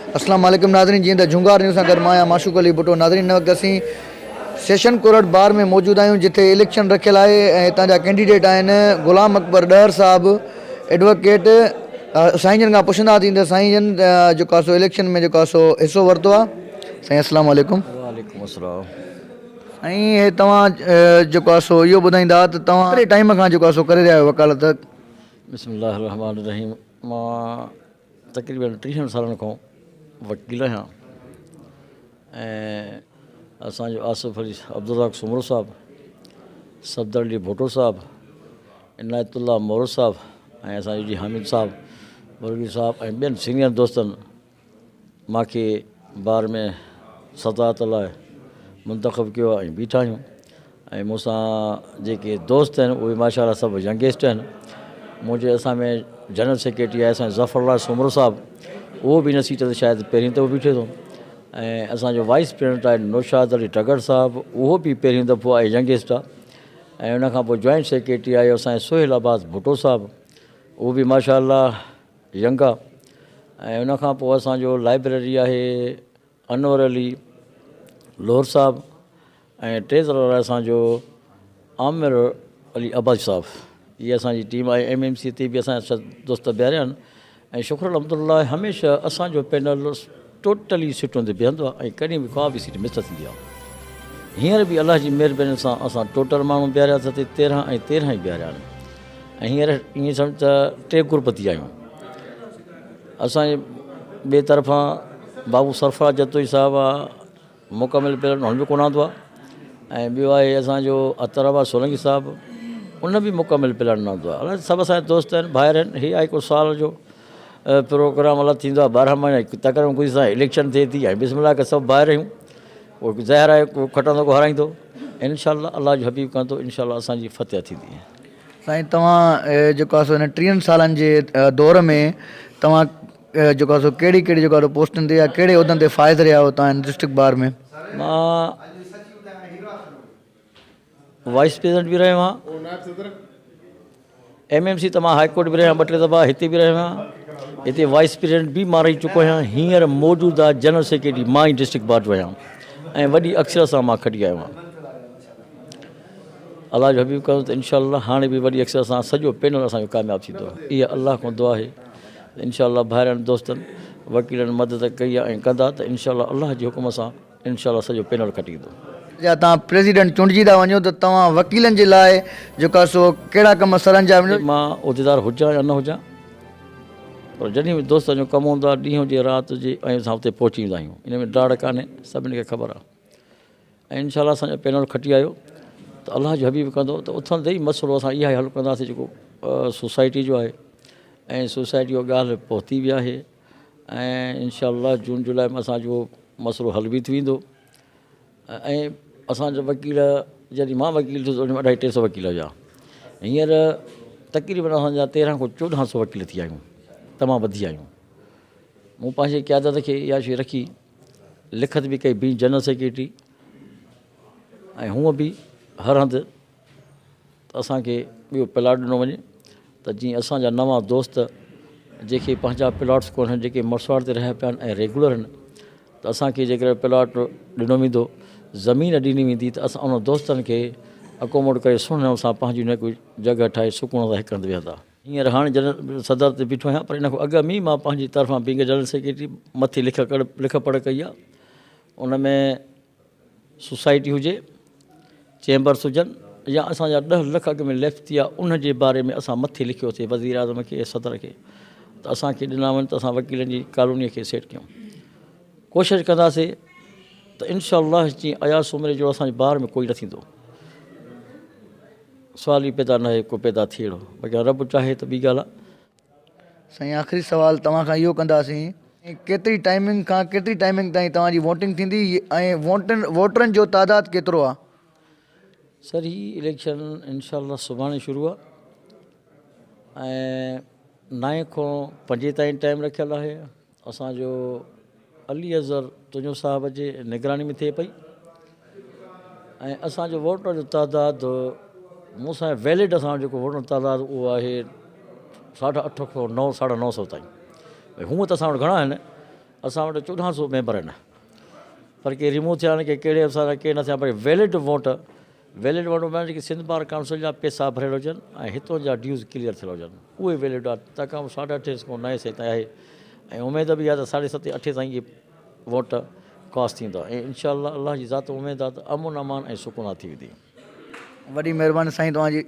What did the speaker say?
अस्सलाम वालेकुम नाज़रीन, जीअं त झुंगार न्यूज़ सां गॾु मां आहियां माशूक अली भुट्टो। नाज़रीन, हिन वक़्तु असीं सेशन कोर्ट बार में मौजूदु आहियूं, जिथे इलेक्शन रखियल आहे ऐं हितां जा कैंडिडेट आहिनि गुलाम अकबर डहर साहब एडवोकेट। साईं जन खां पुछंदासीं त साईं जन जेको आहे सो इलेक्शन में जेको आहे सो हिसो वरितो आहे। साईं अस्सलाम वालेकुम। वालेकुम अस्सलाम। साईं, हे तव्हां जेको आहे सो इहो ॿुधाईंदा त तव्हां कहिड़े टाइम खां जेको आहे सो करे रहिया आहियो वकालत? बिस्मिल्लाह रहमान रहीम। मां तक़रीबन 30 सालनि खां वकील आहियां ऐं असांजो आसिफ़ अली अब्दुल्लाह सुमरो साहब, सफदर अली भुट्टो साहब, इनायतुल्लाह मोहर साहब ऐं असांजो जी हामिद साहब मुरली साहब ऐं ॿियनि सीनियर दोस्तनि मूंखे बार में सदात लाइ मुंतख़ब कयो आहे ऐं बीठा आहियूं। ऐं मूंसां जेके दोस्त आहिनि उहे माशाअल्लाह सभु यंगेस्ट आहिनि। मुंहिंजे असां में जनरल सेक्रेटरी आहे असांजो ज़फ़रुल्लाह सुमरो साहब, उहो बि हिन सीट ते शायदि पहिरीं दफ़ो बीठे थो। ऐं असांजो वाइस प्रेसिडेंट आहे नौशाद अली टगर साहब, उहो बि पहिरीं दफ़ो आहे, यंगेस्ट आहे। ऐं उनखां पोइ जॉइंट सेक्रेटरी आहे असांजो सोहेल अब्बास भुट्टो साहब, उहो बि माशाअल्लाह यंग आहे। ऐं उनखां पोइ असांजो लाइब्रेरी आहे अनवर अली लोहर साहब ऐं ट्रेज़रर आहे असांजो आमिर अली अब्बास साहब। इहा असांजी टीम आहे। MMC ते बि असांजा दोस्त बीहारिया आहिनि ऐं शुक्र अलहमदुलिल्लाह हमेशह असांजो पैनल टोटली सीटुनि ते बीहंदो आहे ऐं कॾहिं बि का बि सीट मिस न थींदी आहे। हींअर बि अलाह जी महिरबानी सां असां टोटल माण्हू बीहारियासीं 13 ऐं 13 ई बीहारिया आहिनि। ऐं हींअर ईअं सम्झ त 3 ग्रुप थी आहियूं। असांजे ॿिए तरफ़ां बाबू सरफराज जतोई साहब आहे, मुकमिल पैनल हुन बि कोन आंदो आहे। ऐं ॿियो आहे असांजो अतराबाद सोलंकी साहब, उन बि मुकमिल प्लान न हूंदो आहे। अलाए सभु असांजा दोस्त आहिनि, ॿाहिरि आहिनि। हीअ आहे हिकु साल जो प्रोग्राम अलॻि थींदो आहे, 12 महीना तक़रीबन कुझु सां इलेक्शन थिए थी ऐं बिस्मिल्लाह के सभु ॿाहिरि आहियूं। उहो ज़ाहिर आहे को खटंदो को हाराईंदो, इनशाअल्लाह अलाह जो हबीब कंदो, इनशाअल्लाह असांजी फतह थींदी। साईं, तव्हां जेको आहे सो हिन 30 सालनि जे दौर में तव्हां जेको आहे सो कहिड़ी कहिड़ी जेको आहे पोस्टनि ते या कहिड़े उहिदनि ते फ़ाइज़ रहिया आहियो तव्हां डिस्ट्रिक्ट बार में? मां वाइस प्रेसिडेंट बि रहियो आहियां, MMC त मां हाई कोर्ट बि रहियो आहियां 2-3 दफ़ा, हिते बि रहियो आहियां। हिते वाइस प्रेसिडेंट बि मां रही चुको आहियां। हींअर मौजूदा जनरल सेक्रेटरी मां ई डिस्ट्रिक्ट बार जो आहियां ऐं वॾी अक्षर सां मां खटी आयो आहियां। अलाह जो हबीब कंदो त इनशाअल्लाह हाणे बि वॾी अक्षर सां सॼो पैनल असांजो कामयाबु थींदो। इहा अलाह खां दुआ आहे। इनशाअल्लाह ॿाहिरियां दोस्तनि वकीलनि मदद कई आहे ऐं कंदा त इनशाअल्लाह अलाह जे हुकुम सां इनशाअल्लाह सॼो पैनल खटींदो। या तव्हां प्रेसिडेंट चूंडजी था वञो त तव्हां वकीलनि जे लाइ जेको आहे सो कहिड़ा कम सर अंजाम ॾियो? मां उहिदेदार हुजां या न हुजां, पर जॾहिं बि दोस्तनि जो कमु हूंदो आहे ॾींहं हुजे राति हुजे ऐं असां हुते पहुची वेंदा आहियूं। इन में ॾाड़ कान्हे, सभिनी खे ख़बर आहे। ऐं इनशाअल्लाह असांजो पैनल खटी आयो त अलाह जो हबीब कंदो त उथंदे ई मसइलो असां इहा ई हल कंदासीं जेको सोसाइटी जो आहे। ऐं सोसाइटी जो ॻाल्हि पहुती बि आहे ऐं इनशाअल्लाह जून जुलाई में असांजो मसइलो हल बि थी वेंदो। ऐं असांजा वकील, जॾहिं मां वकील थियो त 250-300 वकील हुआ। हींअर तक़रीबन असांजा 13 खां 1400 वकील थी विया आहियूं, तमामु वधी विया आहियूं। मूं पंहिंजे क़यादत खे इहा शइ रखी, लिखत बि कई बि जनरल सेक्रेटरी, ऐं हूअं बि हर हंधि असांखे ॿियो प्लाट ॾिनो वञे त जीअं असांजा नवां दोस्त जेके पंहिंजा प्लाट्स कोन्हनि, जेके मसवाड़ ते रहिया पिया आहिनि ऐं रेगुलर आहिनि, त असांखे जेकर प्लाट ॾिनो वेंदो, ज़मीन ॾिनी वेंदी त असां उन दोस्तनि खे अकोमोड करे सुहिणे नमूने सां पंहिंजी न कोई जॻह ठाहे सुकून सां हिकु हंधि वेहंदा। हींअर हाणे जनरल सदर ते बीठो आहियां, पर इन खां अॻु में मां पंहिंजी तरफ़ां बींग जनरल सेक्रेटरी मथे लिख पढ़ कई आहे। उन में सोसाइटी हुजे, चैम्बर्स हुजनि, या असांजा 10 लख अॻु में लेफ्ट थी आहे, उन जे बारे में असां मथे लिखियोसीं वज़ीर आज़म खे, सदर खे, त असांखे ॾिना वञनि त असां वकीलनि जी कॉलोनीअ खे सेट कयूं। कोशिशि कंदासीं त इनशाअल्लाह जीअं अयास उमिरि जो असांजे बार में कोई न थींदो। सुवाल ई पैदा न आहे को पैदा थिए अहिड़ो, बाक़ी रब चाहे त ॿी ॻाल्हि आहे। साईं, आख़िरी सवाल तव्हां खां इहो कंदासीं, केतिरी टाइमिंग खां केतिरी टाइमिंग ताईं तव्हांजी वोटिंग थींदी ऐं वोटरनि जो तादादु केतिरो आहे? सर, हीअ इलेक्शन इनशाअल्लाह सुभाणे शुरू आहे ऐं 9 खां 5 ताईं टाइम रखियलु आहे। असांजो अली अज़हर तुंहिंजो साहिब जे निगरानी में थिए पई ऐं असांजो वोटर जो तादादु मूंसां वैलिड असांजो जेको वोटर तादादु उहो आहे 850 खां 900 ताईं। हूअं त असां वटि घणा आहिनि, असां वटि 1400 मेंबर आहिनि, पर के रिमूव थिया आहिनि, के कहिड़े असां के न थिया, पर वैलिड वोट में जेके सिंध बार काउंसिल जा पैसा भरियल हुजनि ऐं हितां जा ड्यूज़ क्लियर थियल हुजनि, उहे वैलिड आहे। तव्हां 8.5 खां 9 ताईं आहे ऐं उमेद बि आहे त 7.5 8 ताईं इहे वोट कास्ट थींदा ऐं इंशाअल्लाह अल्लाह जी ज़ात उमेद आहे त अमन अमान ऐं सुकून थी वेंदी। वॾी महिरबानी साईं तव्हांजी।